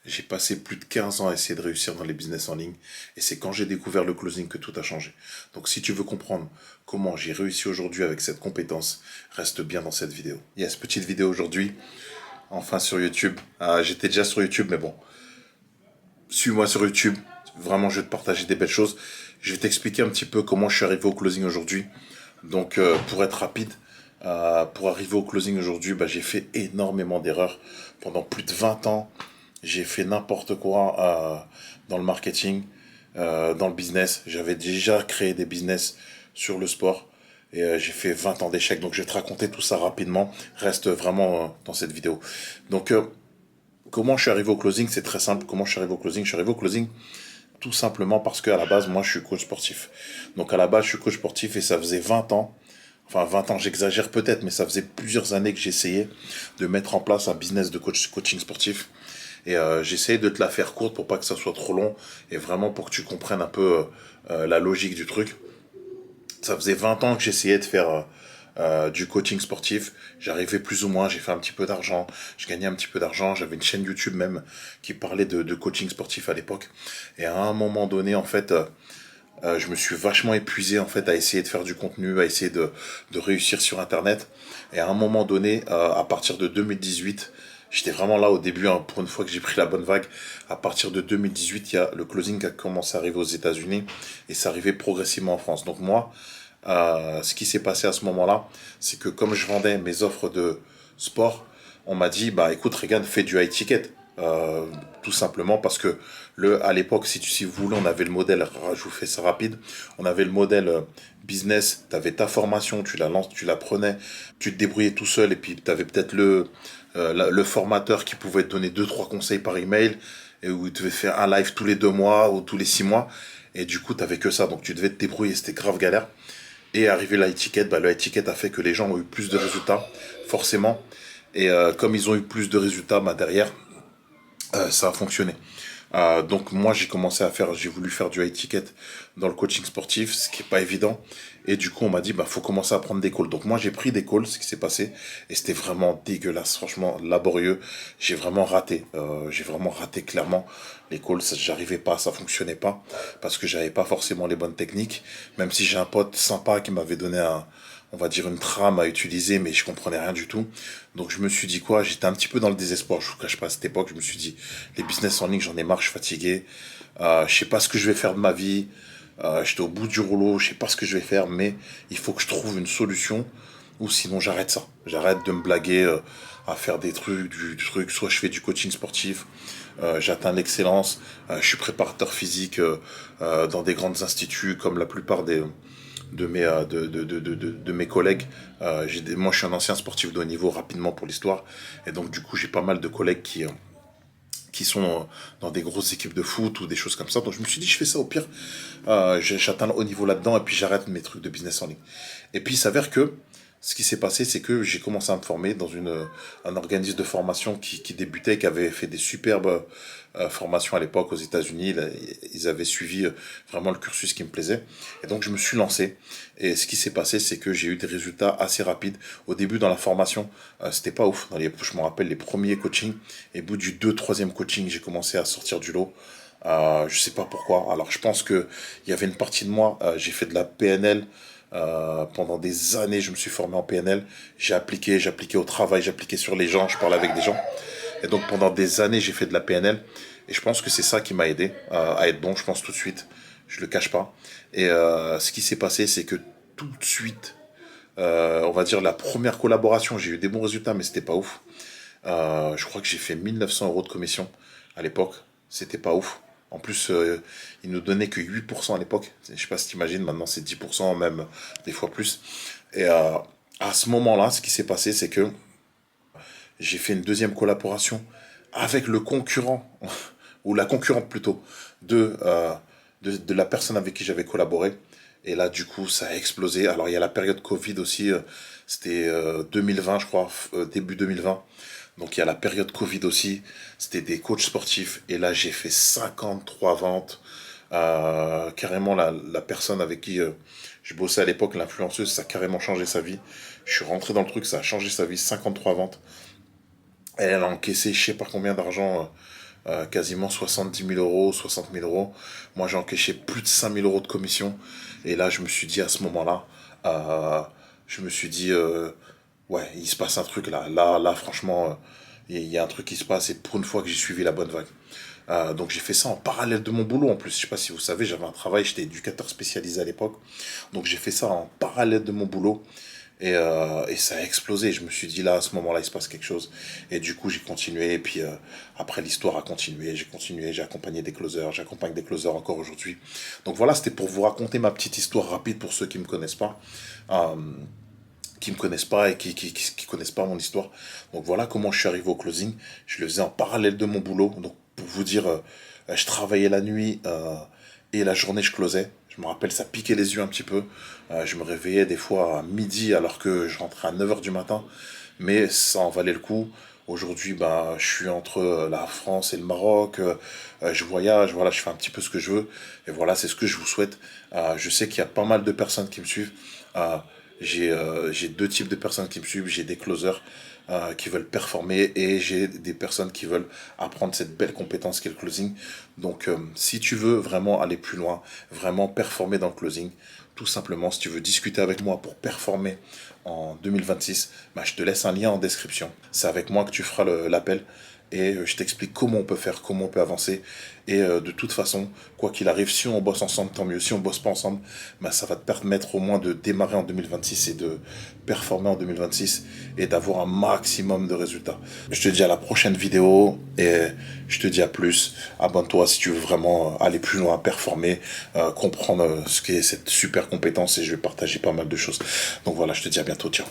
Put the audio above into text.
J'ai passé plus de 15 ans à essayer de réussir dans les business en ligne. Et c'est quand j'ai découvert le closing que tout a changé. Donc si tu veux comprendre comment j'ai réussi aujourd'hui avec cette compétence, reste bien dans cette vidéo. Yes, petite vidéo aujourd'hui, enfin sur YouTube. J'étais déjà sur YouTube, mais bon, suis-moi sur YouTube. Vraiment, je vais te partager des belles choses. Je vais t'expliquer un petit peu comment je suis arrivé au closing aujourd'hui. Donc, pour être rapide, pour arriver au closing aujourd'hui, bah, j'ai fait énormément d'erreurs. Pendant plus de 20 ans, j'ai fait n'importe quoi dans le marketing, dans le business. J'avais déjà créé des business sur le sport. Et j'ai fait 20 ans d'échecs. Donc, je vais te raconter tout ça rapidement. Reste vraiment dans cette vidéo. Donc, comment je suis arrivé au closing? C'est très simple. Comment je suis arrivé au closing? Je suis arrivé au closing tout simplement parce qu'à la base, moi, je suis coach sportif. Donc, à la base, je suis coach sportif et ça faisait 20 ans. Enfin, 20 ans, j'exagère peut-être, mais ça faisait plusieurs années que j'essayais de mettre en place un business de coaching sportif. Et j'essayais de te la faire courte pour pas que ça soit trop long et vraiment pour que tu comprennes un peu la logique du truc. Ça faisait 20 ans que j'essayais de faire du coaching sportif. J'arrivais plus ou moins, j'ai fait un petit peu d'argent, je gagnais un petit peu d'argent. J'avais une chaîne YouTube même qui parlait de coaching sportif à l'époque. Et à un moment donné, en fait, je me suis vachement épuisé en fait à essayer de faire du contenu, à essayer de réussir sur Internet. Et à un moment donné, à partir de 2018, j'étais vraiment là au début, hein, pour une fois que j'ai pris la bonne vague. À partir de 2018, il y a le closing qui a commencé à arriver aux États-Unis et ça arrivait progressivement en France. Donc moi, ce qui s'est passé à ce moment-là, c'est que comme je vendais mes offres de sport, on m'a dit, bah écoute, Regan, fais du high ticket. Euh, Tout simplement parce que à l'époque, si vous voulez, on avait le modèle, je vous fais ça rapide, on avait le modèle business, tu avais ta formation, tu la prenais, tu te débrouillais tout seul et puis tu avais peut-être le formateur qui pouvait te donner deux, trois conseils par email et où il devait faire un live tous les 2 mois ou tous les 6 mois. Et du coup, tu n'avais que ça, donc tu devais te débrouiller, c'était grave galère. Et arrivé la étiquette, bah, la étiquette a fait que les gens ont eu plus de résultats, forcément. Et comme ils ont eu plus de résultats, bah, derrière, ça a fonctionné. Donc moi j'ai voulu faire du high ticket dans le coaching sportif, ce qui est pas évident. Et du coup on m'a dit bah faut commencer à prendre des calls. Donc moi j'ai pris des calls, ce qui s'est passé, et c'était vraiment dégueulasse, franchement laborieux. J'ai vraiment raté clairement les calls. J'arrivais pas, ça fonctionnait pas parce que j'avais pas forcément les bonnes techniques. Même si j'ai un pote sympa qui m'avait donné on va dire une trame à utiliser, mais je comprenais rien du tout. Donc je me suis dit quoi, j'étais un petit peu dans le désespoir, je vous cache pas à cette époque, je me suis dit, les business en ligne, j'en ai marre, je suis fatigué, je sais pas ce que je vais faire de ma vie, j'étais au bout du rouleau, je sais pas ce que je vais faire, mais il faut que je trouve une solution, ou sinon j'arrête ça. J'arrête de me blaguer à faire des trucs, du truc, soit je fais du coaching sportif, j'atteins l'excellence, je suis préparateur physique dans des grands instituts comme la plupart de mes collègues. Moi, je suis un ancien sportif de haut niveau, rapidement pour l'histoire. Et donc, du coup, j'ai pas mal de collègues qui sont dans des grosses équipes de foot ou des choses comme ça. Donc, je me suis dit, je fais ça au pire. J'atteins le haut niveau là-dedans et puis j'arrête mes trucs de business en ligne. Et puis, il s'avère que ce qui s'est passé, c'est que j'ai commencé à me former dans un organisme de formation qui débutait, qui avait fait des superbes formations à l'époque aux États-Unis. Ils avaient suivi vraiment le cursus qui me plaisait. Et donc, je me suis lancé. Et ce qui s'est passé, c'est que j'ai eu des résultats assez rapides. Au début, dans la formation, c'était pas ouf. Je me rappelle les premiers coachings. Et au bout du troisième coaching, j'ai commencé à sortir du lot. Je sais pas pourquoi. Alors, je pense que il y avait une partie de moi. J'ai fait de la PNL. Pendant des années, je me suis formé en PNL. J'appliquais au travail, j'appliquais sur les gens, je parlais avec des gens. Et donc pendant des années, j'ai fait de la PNL. Et je pense que c'est ça qui m'a aidé à être bon, je pense tout de suite. Je le cache pas. Et ce qui s'est passé, c'est que tout de suite, on va dire la première collaboration, j'ai eu des bons résultats, mais c'était pas ouf. Je crois que j'ai fait 1 900 € de commission à l'époque. C'était pas ouf. En plus, ils nous donnaient que 8% à l'époque. Je sais pas si t'imagines, maintenant c'est 10%, même des fois plus. Et à ce moment-là, ce qui s'est passé, c'est que j'ai fait une deuxième collaboration avec le concurrent, ou la concurrente plutôt, de la personne avec qui j'avais collaboré. Et là, du coup, ça a explosé. Alors, il y a la période Covid aussi, c'était 2020, je crois, début 2020. Donc, il y a la période Covid aussi, c'était des coachs sportifs. Et là, j'ai fait 53 ventes. Carrément, la personne avec qui je bossais à l'époque, l'influenceuse, ça a carrément changé sa vie. Je suis rentré dans le truc, ça a changé sa vie, 53 ventes. Elle a encaissé je sais pas combien d'argent quasiment 70 000 euros, 60 000 euros. Moi, j'ai encaissé plus de 5 000 euros de commission. Et là, je me suis dit à ce moment-là, je me suis dit, ouais, il se passe un truc là. Là, franchement, il y a un truc qui se passe. Et pour une fois que j'ai suivi la bonne vague. Donc j'ai fait ça en parallèle de mon boulot en plus. Je sais pas si vous savez, j'avais un travail, j'étais éducateur spécialisé à l'époque. Donc j'ai fait ça en parallèle de mon boulot. Et ça a explosé. Je me suis dit là, à ce moment-là, il se passe quelque chose. Et du coup, j'ai continué. Et puis après, l'histoire a continué. J'ai continué. J'ai accompagné des closers. J'accompagne des closers encore aujourd'hui. Donc voilà, c'était pour vous raconter ma petite histoire rapide pour ceux qui me connaissent pas. Euh, qui me connaissent pas et qui connaissent pas mon histoire. Donc voilà comment je suis arrivé au closing. Je le faisais en parallèle de mon boulot. Donc pour vous dire, je travaillais la nuit et la journée je closais. Je me rappelle, ça piquait les yeux un petit peu. Je me réveillais des fois à midi alors que je rentrais à 9 heures du matin. Mais ça en valait le coup. Aujourd'hui, bah, je suis entre la France et le Maroc. Je voyage, voilà, je fais un petit peu ce que je veux. Et voilà, c'est ce que je vous souhaite. Je sais qu'il y a pas mal de personnes qui me suivent. Euh, j'ai deux types de personnes qui me suivent. J'ai des closers qui veulent performer et j'ai des personnes qui veulent apprendre cette belle compétence qu'est le closing. Donc, si tu veux vraiment aller plus loin, vraiment performer dans le closing, tout simplement, si tu veux discuter avec moi pour performer en 2026, bah, je te laisse un lien en description. C'est avec moi que tu feras l'appel et je t'explique comment on peut faire, comment on peut avancer. Et de toute façon, quoi qu'il arrive, si on bosse ensemble, tant mieux. Si on bosse pas ensemble, bah, ça va te permettre au moins de démarrer en 2026 et de performer en 2026 et d'avoir un maximum de résultats. Je te dis à la prochaine vidéo et je te dis à plus. Abonne-toi si tu veux vraiment aller plus loin, performer, comprendre ce qu'est cette super compétence et je vais partager pas mal de choses. Donc voilà, je te dis à bientôt. Ciao.